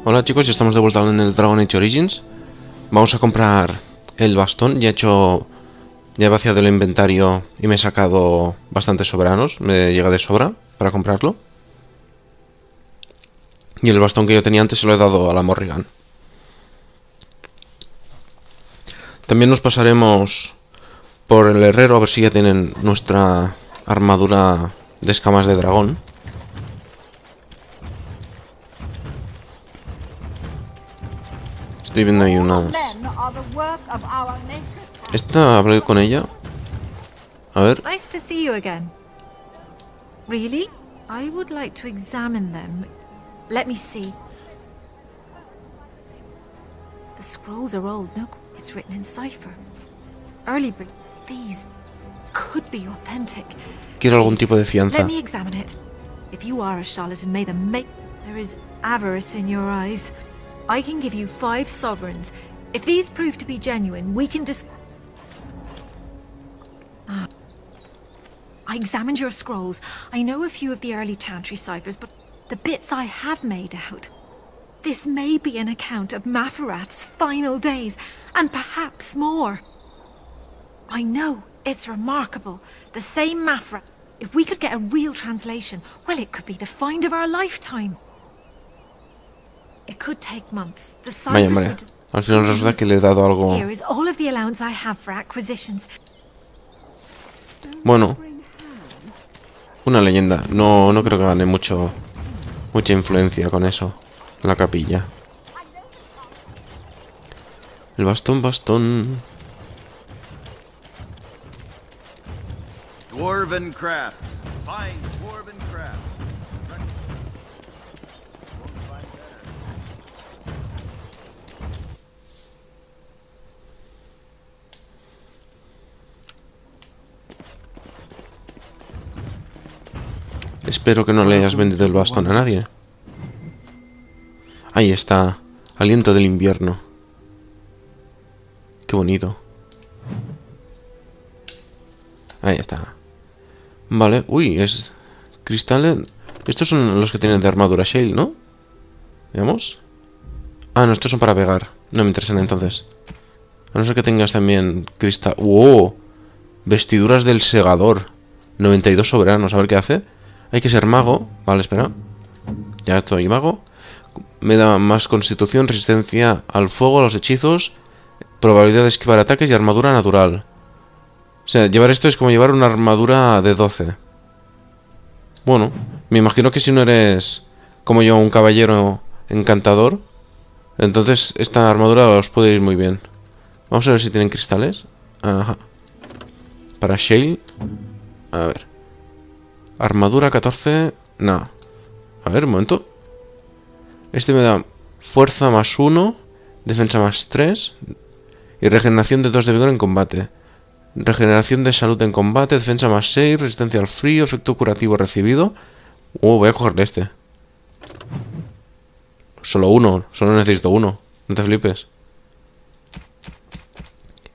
Hola chicos, ya estamos de vuelta en el Nº27 Origins. Vamos a comprar el bastón. Ya he vaciado el inventario y me he sacado bastantes soberanos. Me llega de sobra para comprarlo. Y el bastón que yo tenía antes se lo he dado a la Morrigan. También nos pasaremos por el herrero a ver si ya tienen nuestra armadura de escamas de dragón. Estoy viendo ahí una... Esta hablé con ella. A ver. Nice to see you again. Really? I would like to examine them. Let me see. The scrolls are old. No, it's written in cipher. Early breed. These could be authentic. Quiero algún tipo de fianza. Let me examine it. If you are a charlatan, may the make... There is avarice in your eyes. I can give you 5 sovereigns. If these prove to be genuine, we can I examined your scrolls. I know a few of the early chantry ciphers, but the bits I have made out... This may be an account of Mafarat's final days, and perhaps more. I know, it's remarkable. The same Mafarat. If we could get a real translation, well, it could be the find of our lifetime. It could take months. The Vaya, hombre. Al final resulta que le he dado algo. Here is all of the allowance I have for acquisitions. Bueno, una leyenda. No creo que gane mucha influencia con eso. La capilla. El bastón. Dwarven crafts. Fine dwarven crafts. Espero que no le hayas vendido el bastón a nadie. Ahí está. Aliento del invierno. Qué bonito. Ahí está. Vale. Uy, es... cristales... Estos son los que tienen de armadura Shale, ¿no? Veamos. Ah, no, estos son para pegar. No me interesan entonces. A no ser que tengas también cristal... ¡Wow! Vestiduras del segador. 92 soberanos. A ver qué hace. Hay que ser mago. Vale, espera. Ya estoy mago. Me da más constitución, resistencia al fuego, a los hechizos, probabilidad de esquivar ataques y armadura natural. O sea, llevar esto es como llevar una armadura de 12. Bueno, me imagino que si no eres como yo, un caballero encantador, entonces esta armadura os puede ir muy bien. Vamos a ver si tienen cristales. Ajá. Para Shale. A ver. Armadura 14. No. A ver, un momento. Este me da fuerza más 1, defensa más 3 y regeneración de 2 de vigor en combate. Regeneración de salud en combate, defensa más 6, resistencia al frío, efecto curativo recibido. Voy a cogerle este. Solo necesito uno. No te flipes.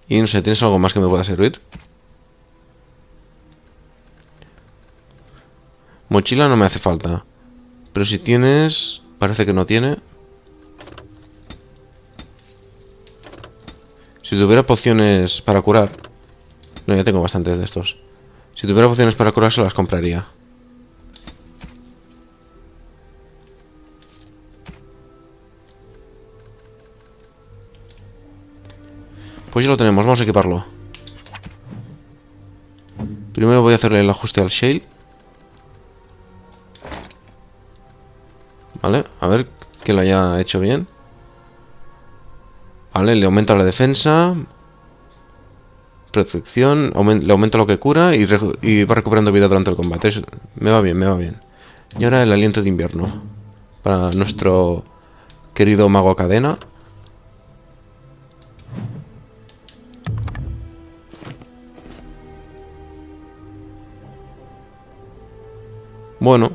Y no sé, ¿tienes algo más que me pueda servir? Mochila no me hace falta. Pero si tienes... Parece que no tiene. Si tuviera pociones para curar... No, ya tengo bastantes de estos. Si tuviera pociones para curar se las compraría. Pues ya lo tenemos, vamos a equiparlo. Primero voy a hacerle el ajuste al Shale. Vale, a ver que lo haya hecho bien. Vale, le aumenta la defensa, protección, le aumenta lo que cura y va recuperando vida durante el combate. Me va bien. Y ahora el aliento de invierno para nuestro querido mago cadena. Bueno,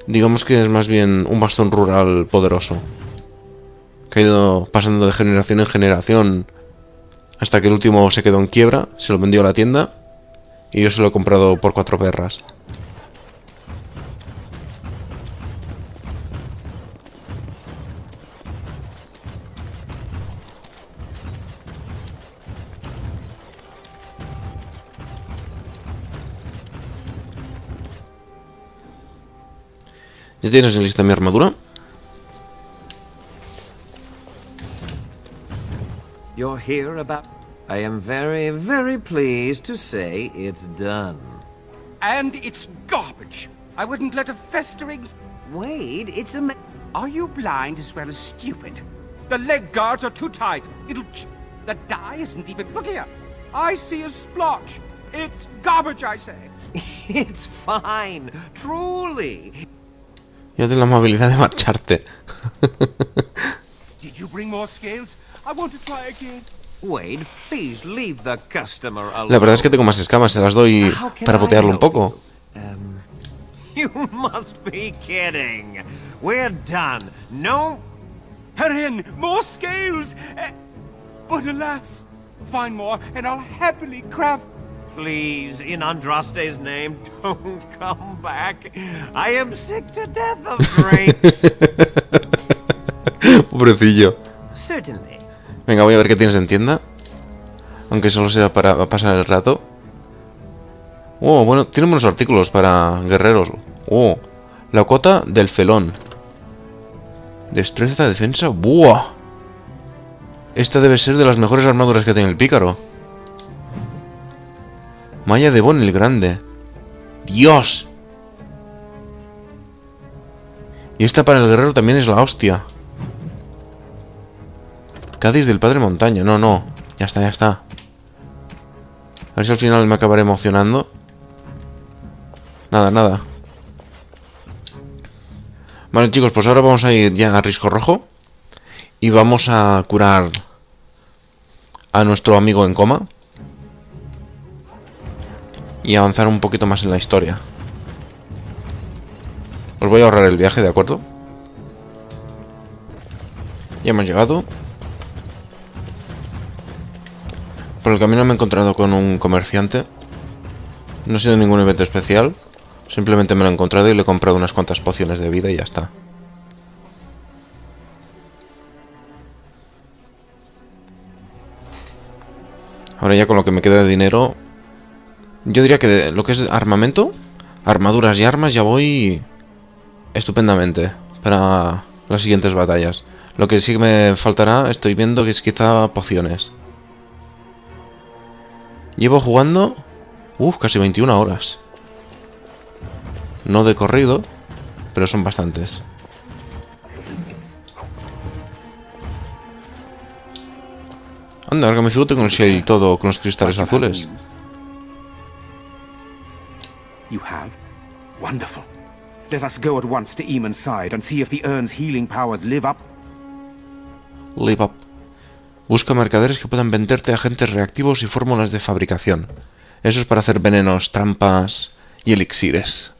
digamos que es más bien un bastón rural poderoso, que ha ido pasando de generación en generación hasta que el último se quedó en quiebra, se lo vendió a la tienda y yo se lo he comprado por 4 perras. ¿Ya tienes lista mi armadura? You're here about... I am very, very pleased to say it's done. And it's garbage. I wouldn't let a festering... Wade, it's a... Are you blind as well as stupid? The leg guards are too tight. The dye isn't even... Look here. I see a splotch. It's garbage, I say. It's fine. Truly. Ya tienes la amabilidad de marcharte. Did you bring more scales? I want to try again. Wade, please leave the customer alone. La verdad es que tengo más escamas, se las doy para botearlo un poco. You must be kidding. We're done. No... Herein, more scales! But alas, find more and I'll happily craft... Please, in Andraste's name, don't come back. I am sick to death of grapes. Pobrecillo. Certainly. Venga, voy a ver qué tienes en tienda. Aunque solo sea para pasar el rato. Oh, bueno, tiene buenos artículos para guerreros. Oh, la cota del felón. Destreza, defensa. ¡Buah! Esta debe ser de las mejores armaduras que tiene el pícaro. Malla de Bon el Grande. ¡Dios! Y esta para el guerrero también es la hostia. Cádiz del Padre Montaña. No, no. Ya está, ya está. A ver si al final me acabaré emocionando. Nada, nada. Vale, chicos, pues ahora vamos a ir ya a Risco Rojo. Y vamos a curar a nuestro amigo en coma. Y avanzar un poquito más en la historia. Os voy a ahorrar el viaje, ¿de acuerdo? Ya hemos llegado. Por el camino me he encontrado con un comerciante. No ha sido ningún evento especial. Simplemente me lo he encontrado y le he comprado unas cuantas pociones de vida y ya está. Ahora ya con lo que me queda de dinero... Yo diría que de lo que es armamento, armaduras y armas ya voy estupendamente para las siguientes batallas. Lo que sí que me faltará, estoy viendo, que es quizá pociones. Llevo jugando... casi 21 horas. No de corrido, pero son bastantes. Anda, ahora que me fijo tengo el shell todo con los cristales azules. You have? Wonderful. Let us go at once to Eamon's side and see if the urn's healing powers live up. Live up. Busca mercaderes que puedan venderte agentes reactivos y fórmulas de fabricación. Eso es para hacer venenos, trampas y elixires.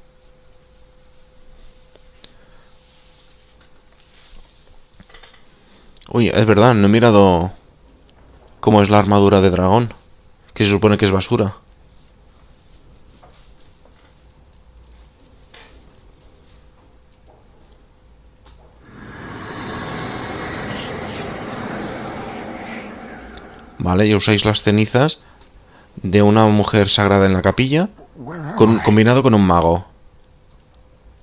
Uy, es verdad, no he mirado cómo es la armadura de dragón, que se supone que es basura. Vale, y usáis las cenizas de una mujer sagrada en la capilla combinado con un mago.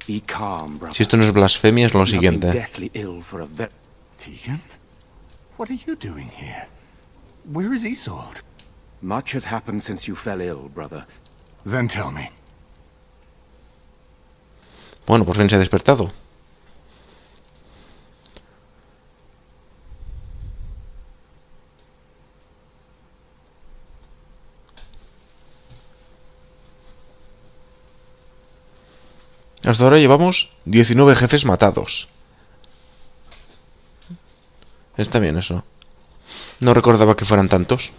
Be calm, brother. Si esto no es blasfemia, es lo I've been siguiente. deathly ill for a Tegan? What are you doing here? Where is Isolde? Much has happened since you fell ill, brother. Then tell me. Bueno, por fin se ha despertado. Hasta ahora llevamos 19 jefes matados. Está bien eso. No recordaba que fueran tantos.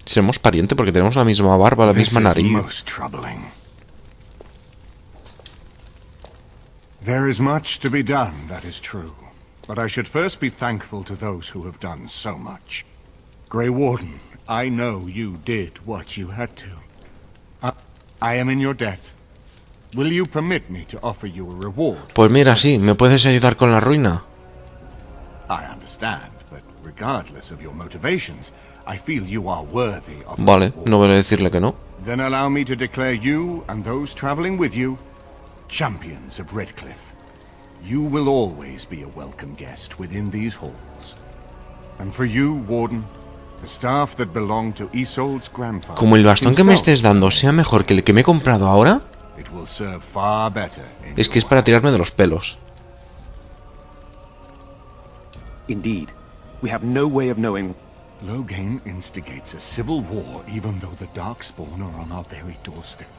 Seremos pariente porque tenemos la misma barba, la misma nariz. There is much to be done, that is true. But I should first be thankful to those who have done so much. Grey Warden, I know you did what you had to. I am in your debt. Will you permit me to offer you a reward? Pues mira, sí, ¿me puedes ayudar con la ruina? I understand, but regardless of your motivations, I feel you are worthy of Vale, the no voy a decirle que no. Then allow me to declare you and those traveling with you champions of Redcliffe. You will always be a welcome guest within these halls. And for you, Warden, the staff that belonged to Isolde's grandfather. Como el bastón que me estés dando sea mejor que el que me he comprado ahora, It will serve far better in es que es para tirarme de los pelos. Indeed, we have no way of knowing. Loghain instigates a civil war even though the Darkspawn are on our very doorstep.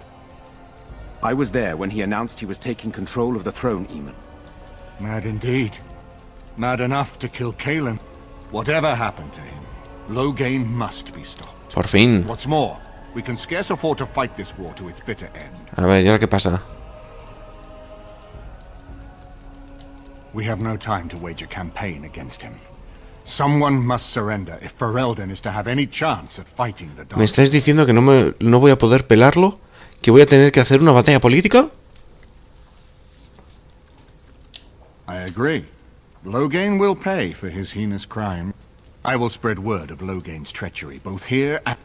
I was there when he announced he was taking control of the throne, Eamon. Mad indeed. Mad enough to kill Cailan. Whatever happened to him, Loghain must be stopped. Por fin. What's more, we can scarce afford to fight this war to its bitter end. A ver, ¿y ahora qué pasa? We have no time to wage a campaign against him. Someone must surrender if Ferelden is to have any chance at fighting the Dark. ¿Me estáis diciendo que no voy a poder pelarlo? ¿Que voy a tener que hacer una batalla política? I agree. Loghain will pay for his heinous crime. I will spread word of Loghain's treachery, both here and...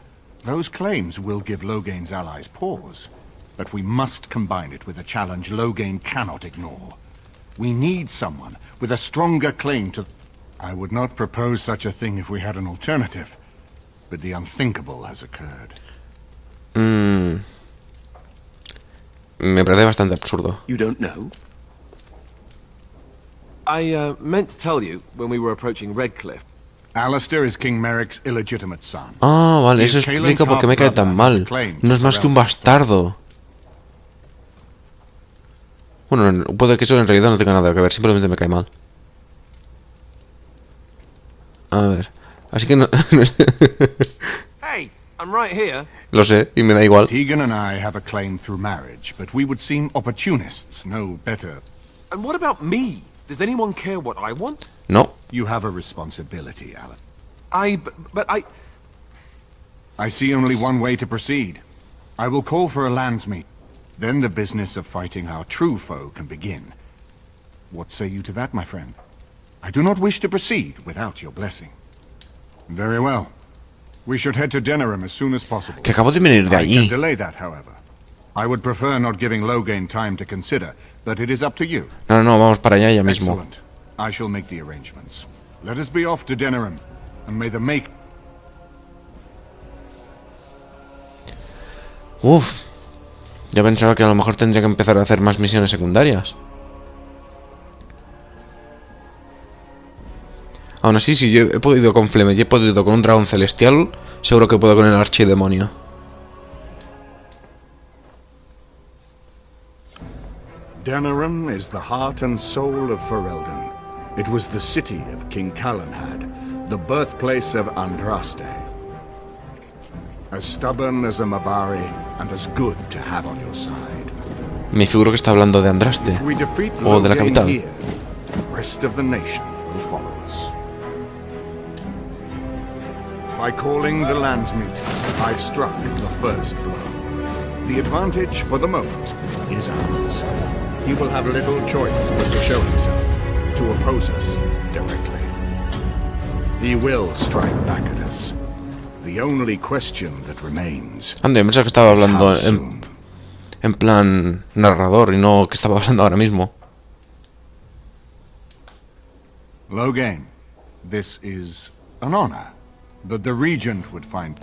Those claims will give Loghain's allies pause, but we must combine it with a challenge Loghain cannot ignore. We need someone with a stronger claim to... I would not propose such a thing if we had an alternative, but the unthinkable has occurred. Me parece bastante absurdo. You don't know? I meant to tell you when we were approaching Redcliffe. Alistair is King Merrick's illegitimate son. Ah, vale, He eso is explica Cailan's por qué me cae tan half-brother and mal. has a claim No to es más que un Ferelden's bastardo. Bueno, puede que eso en realidad no tenga nada que ver, simplemente me cae mal. A ver, así que no... Hey, I'm right here. Lo sé, y me da igual. Tegan and I have a claim through marriage, but we would seem opportunists, no better. And what about me? Does anyone care what I want? No. You have a responsibility, Alan. But I... I see only one way to proceed. I will call for a lands meet. Then the business of fighting our true foe can begin. What say you to that, my friend? I do not wish to proceed without your blessing. Very well. We should head to Denerim as soon as possible. Que acabo de venir de I can allí. delay that, however. I would prefer not giving Loghain time to consider, but it is up to you. No, vamos para allá ya mismo. Excellent. I shall make the arrangements. Let us be off to Denerim, and may the make... Uf. Ya pensaba que a lo mejor tendría que empezar a hacer más misiones secundarias. Aún así, si yo he podido con Flemeth y he podido con un dragón celestial, seguro que puedo con el archidemonio. Denerim is the heart and soul of Ferelden. It was the city of King Calanhad, the birthplace of Andraste. As stubborn as a Mabari, and as good to have on your side. Me figuro que está hablando de Andraste. If we defeat O de la Loghain capital. here, the rest of the nation will follow us. By calling the landsmeet, I've struck the first blow. The advantage, for the moment, is ours. He will have little choice but to show himself, to oppose us directly. He will strike back at us. The only question that remains. Ande, yo pensaba que estaba hablando is how soon. en plan narrador y no que estaba hablando ahora mismo. Loghain, this is an honor that the Regent would find.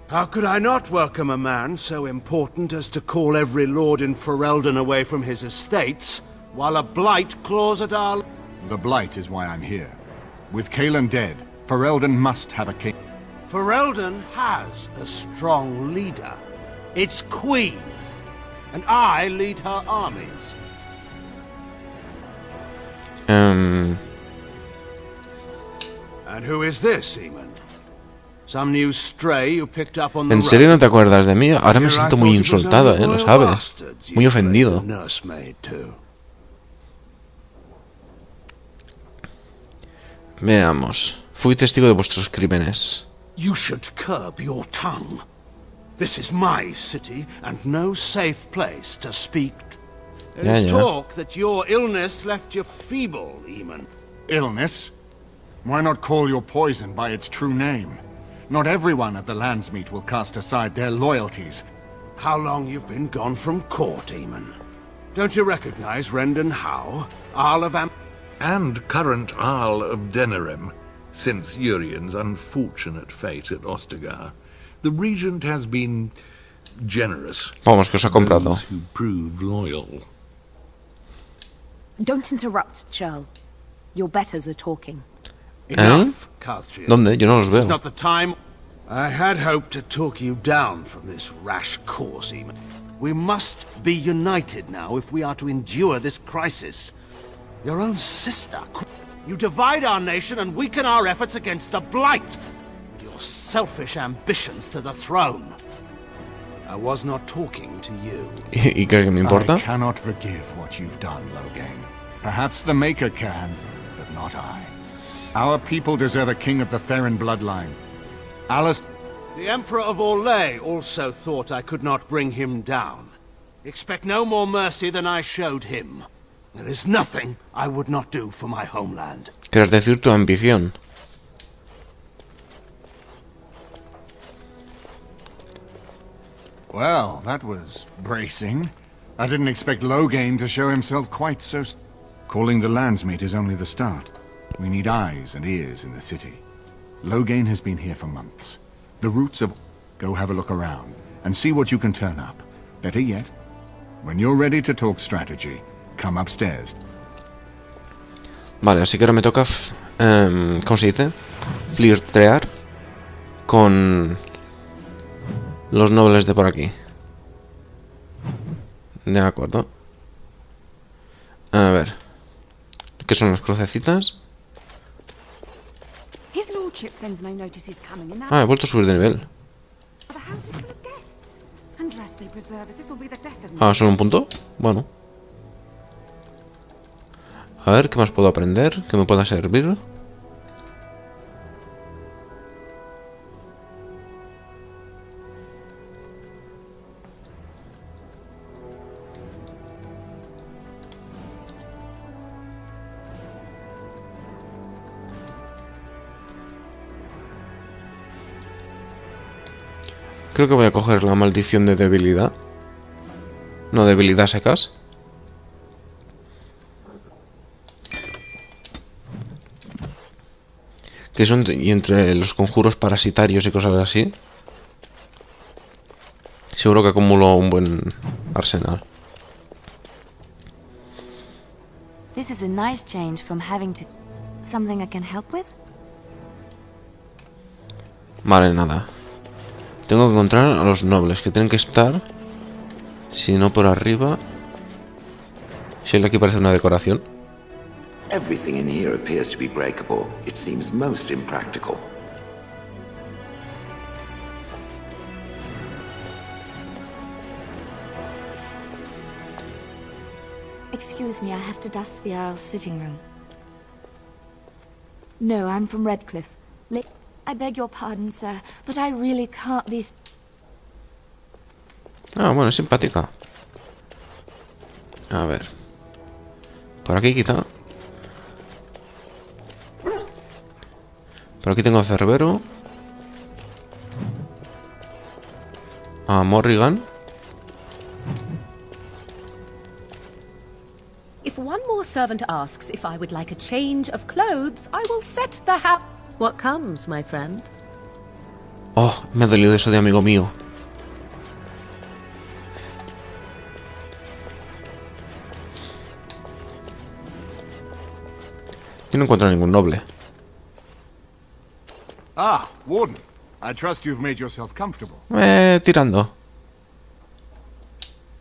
How could I not welcome a man so important as to call every lord in Ferelden away from his estates, while a blight claws at our... The Blight is why I'm here. With Cailan dead, Ferelden must have a king. Ferelden has a strong leader. Its queen. And I lead her armies. And who is this, Eamon? Some new stray you picked up on the ¿En serio road? no te acuerdas de mí? Ahora me Here I siento muy thought it was insultado, only lo royal sabes. bastards you Muy played ofendido. the nursemaid to. Veamos. Fui testigo de vuestros crímenes. You should curb your tongue. This is my city, and no safe place to speak. There is Yeah. talk that your illness left you feeble, Eamon. Illness? Why not call your poison by its true name? Not everyone at the Landsmeet will cast aside their loyalties. How long you've been gone from court, Eamon? Don't you recognize Rendon Howe, Arl of and current Arl of Denerim, since Urien's unfortunate fate at Ostagar. The Regent has been generous. Vamos, que os ha comprado. Those who prove loyal. Don't interrupt, Churl. Your betters are talking. Enough, Carthrian. ¿Dónde? Yo no los This is veo. not the time. I had hoped to talk you down from this rash course, Eamon. We must be united now if we are to endure this crisis. Your own sister. You divide our nation and weaken our efforts against the Blight. With your selfish ambitions to the throne. I was not talking to you. ¿Y cree que me importa? I cannot forgive what you've done, Loghain. Perhaps the Maker can, but not I. Our people deserve a king of the Theron bloodline. Alice... The Emperor of Orlais also thought I could not bring him down. Expect no more mercy than I showed him. There is nothing I would not do for my homeland. ¿Quieres decir tu ambición? Well, that was bracing. I didn't expect Loghain to show himself quite so... Calling the Landsmeet is only the start. We need eyes and ears in the city. Loghain has been here for months. The roots of... Go have a look around, and see what you can turn up. Better yet, when you're ready to talk strategy, come upstairs. Vale, así que ahora me toca... ¿cómo se dice? Flirtear con... los nobles de por aquí. De acuerdo. A ver. ¿Qué son las crucecitas? Ah, he vuelto a subir de nivel. Ah, ¿solo un punto? Bueno. A ver, ¿qué más puedo aprender? ¿Qué me pueda servir? Creo que voy a coger la maldición de debilidad. No, debilidad secas. Que son y entre los conjuros parasitarios y cosas así. Seguro que acumulo un buen arsenal. This is a nice change from having to... Something I can help with? Vale, nada. Tengo que encontrar a los nobles, que tienen que estar... Si no por arriba... Si aquí parece una decoración. Everything in here appears to be breakable. It seems most impractical. Excuse me, I have to dust the Earl's sitting room. No, I'm from Redcliffe. I beg your pardon, sir, but I really can't be... Ah, bueno, es simpática. A ver. Por aquí quizá. Por aquí tengo a Cerbero. A Morrigan. If one more servant asks if I would like a change of clothes, I will set the house. What comes, my friend? Oh, me ha dolido eso de amigo mío. Yo no encuentro ningún noble. Ah, Warden. I trust you've made yourself comfortable. Tirando.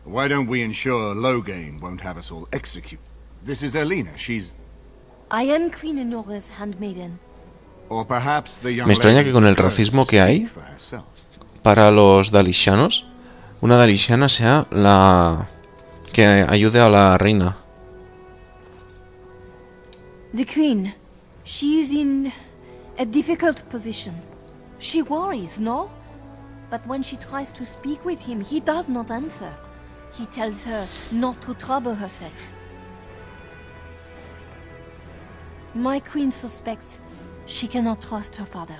Why don't we ensure Loghain won't have us all executed? This is Elena. She's... I am Queen Enora's handmaiden. Or perhaps the young Me extraña lady que con el prefers racismo to que hay speak for herself. para los Dalishanos, una Dalishana sea la que ayude a la reina. The Queen, she is in a difficult position. She worries, no? But when she tries to speak with him, he does not answer. He tells her not to trouble herself. My queen suspects she cannot trust her father.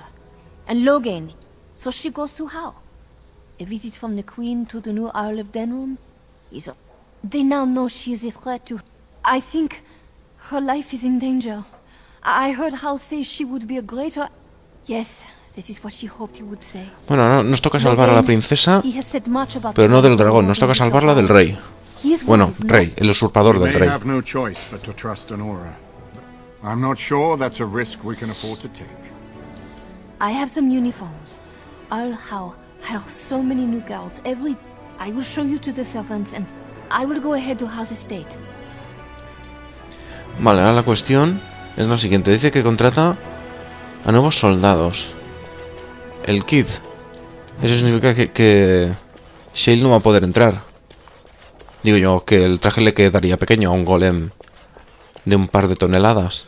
And Logain. So she goes to how? A visit from the Queen to the new Arl of Denrum? They now know she is a threat to... I think her life is in danger. I heard Hal say she would be a greater... Yes, that is what she hoped he would say. Bueno, no, nos toca salvar a la princesa, pero no del dragón, nos toca salvarla del rey. Bueno, rey, el usurpador del rey. have no choice but to trust Honora. I'm not sure that's a risk we can afford to take. I have some uniforms. Arl Howe hires so many new guards every... I will show you to the servants and I will go ahead to House Estate. Vale, ahora la cuestión es la siguiente. Dice que contrata a nuevos soldados. El Kid. Eso significa que Shale no va a poder entrar. Digo yo, que el traje le quedaría pequeño a un golem de un par de toneladas.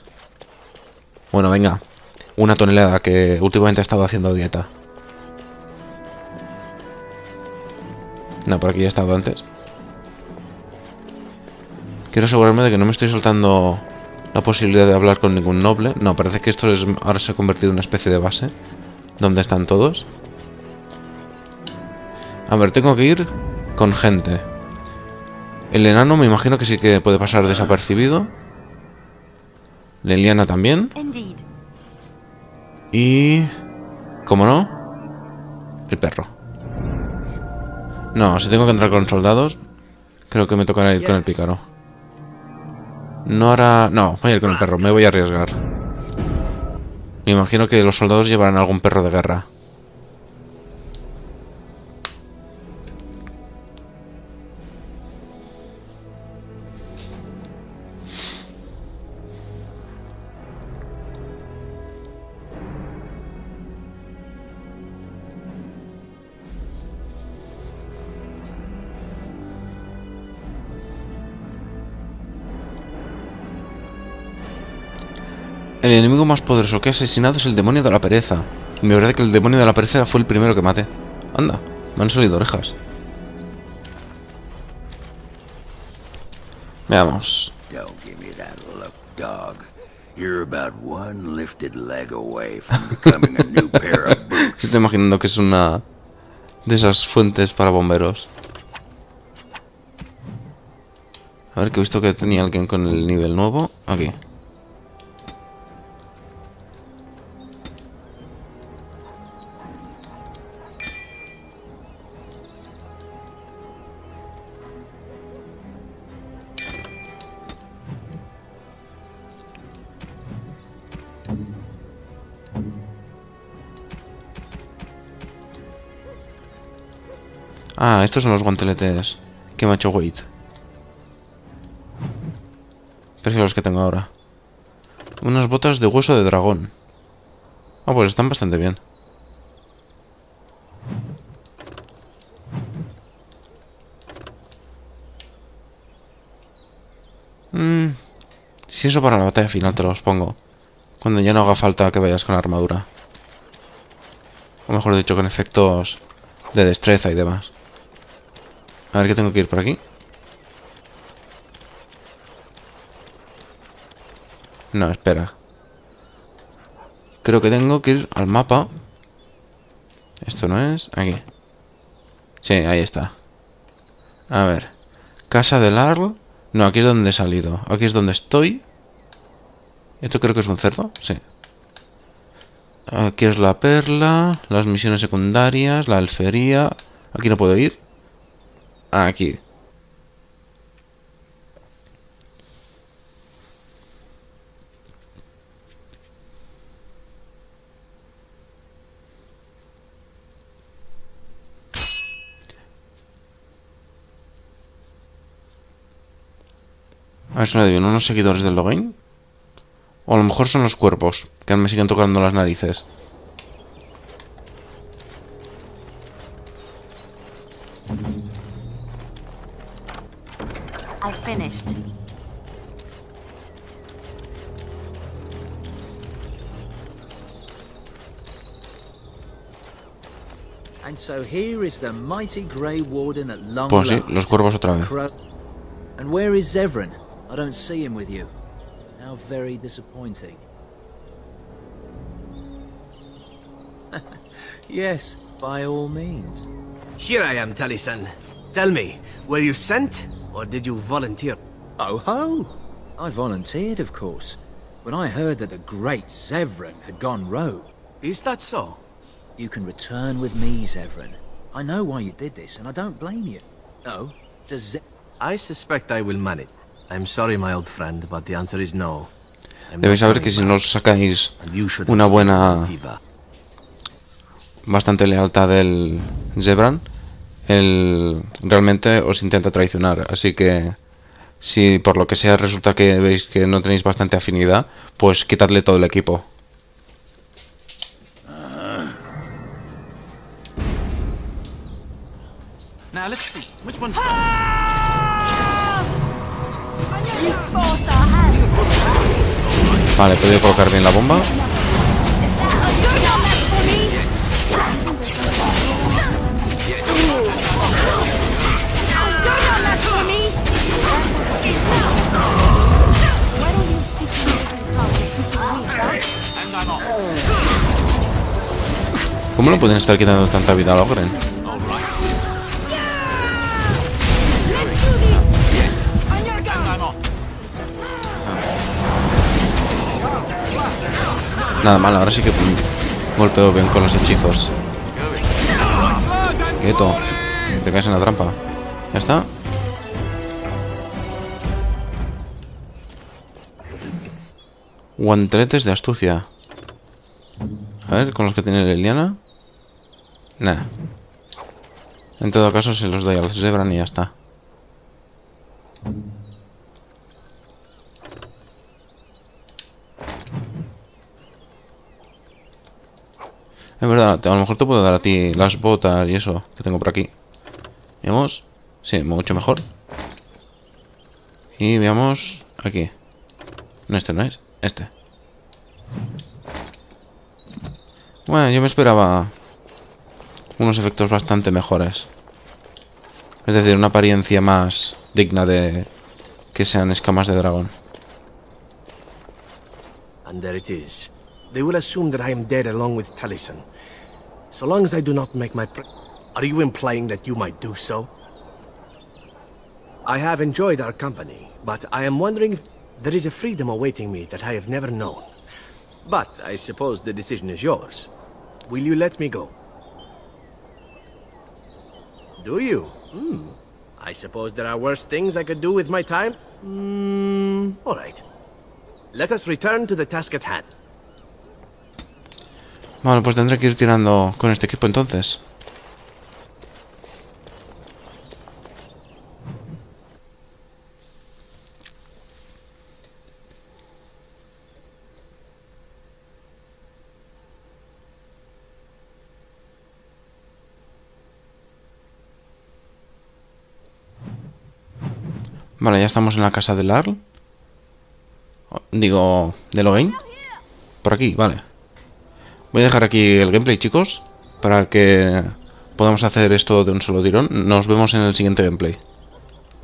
Bueno, venga. Una tonelada, que últimamente ha estado haciendo dieta. No, por aquí he estado antes. Quiero asegurarme de que no me estoy soltando la posibilidad de hablar con ningún noble. No, parece que esto ahora se ha convertido en una especie de base. ¿Dónde están todos? A ver, tengo que ir con gente. El enano me imagino que sí que puede pasar desapercibido. Leliana también. Y... ¿cómo no? El perro. No, si tengo que entrar con soldados, creo que me tocará ir con el pícaro. No hará... No, voy a ir con el perro, me voy a arriesgar. Me imagino que los soldados llevarán algún perro de guerra. El enemigo más poderoso que he asesinado es el demonio de la pereza. Y me parece que el demonio de la pereza fue el primero que maté. Anda, me han salido orejas. Veamos. Don't give me that look, dog. You're about one lifted leg away from becoming a new pair of boots. Estoy imaginando que es una de esas fuentes para bomberos. A ver, que he visto que tenía alguien con el nivel nuevo. Aquí. Ah, estos son los guanteletes que me ha hecho Wade. Prefiero los que tengo ahora. Unas botas de hueso de dragón. Ah, pues están bastante bien. Si eso para la batalla final te los pongo. Cuando ya no haga falta que vayas con armadura. O mejor dicho, con efectos de destreza y demás. A ver, que tengo que ir por aquí. No, espera. Creo que tengo que ir al mapa. Esto no es... Aquí. Sí, ahí está. A ver. Casa del arl. No, aquí es donde he salido. Aquí es donde estoy. Esto creo que es un cerdo. Sí. Aquí es la perla. Las misiones secundarias. La alfería. Aquí no puedo ir. Aquí. A ver si me adivino, unos seguidores del Logain. O a lo mejor son los cuervos que me siguen tocando las narices. I finished. And so here is the mighty Grey Warden at long Pues sí, last. los cuervos otra vez. And where is Zevran? I don't see him with you. How very disappointing. Yes, by all means. Here I am, Taliesin. Tell me, were you sent, or did you volunteer? Oh ho! I volunteered, of course, when I heard that the great Zevran had gone rogue. Is that so? You can return with me, Zevran. I know why you did this, and I don't blame you. No, does I suspect I will manage. I'm sorry, my old friend, but the answer is no. Debéis saber que si no os sacáis una buena... bastante lealtad del Zevran, él realmente os intenta traicionar. Así que si por lo que sea resulta que veis que no tenéis bastante afinidad, pues quitadle todo el equipo. Now let's see which one's Vale, he podido colocar bien la bomba. ¿Cómo no pueden estar quitando tanta vida a Logren? Nada mal, ahora sí que golpeo bien con los hechizos. Quieto, te caes en la trampa. Ya está. Guanteletes de astucia. A ver, con los que tiene Liliana. Nah. En todo caso se los doy al Zevran y ya está. Es verdad, a lo mejor te puedo dar a ti las botas y eso que tengo por aquí. Veamos. Sí, mucho mejor. Y veamos aquí. No, este no es. Este. Bueno, yo me esperaba unos efectos bastante mejores. Es decir, una apariencia más digna de que sean escamas de dragón. And there it is. They will assume that I am dead along with Taliesin. So long as I do not make my... Are you implying that you might do so? I have enjoyed our company, but I am wondering if there is a freedom awaiting me that I have never known. But I suppose the decision is yours. Will you let me go? Do you? I suppose there are worse things I could do with my time? All right. Let us return to the task at hand. Bueno, pues tendré que ir tirando con este equipo entonces. Vale, ya estamos en la casa del arl. Digo, de Loghain. Por aquí, vale. Voy a dejar aquí el gameplay, chicos, para que podamos hacer esto de un solo tirón. Nos vemos en el siguiente gameplay.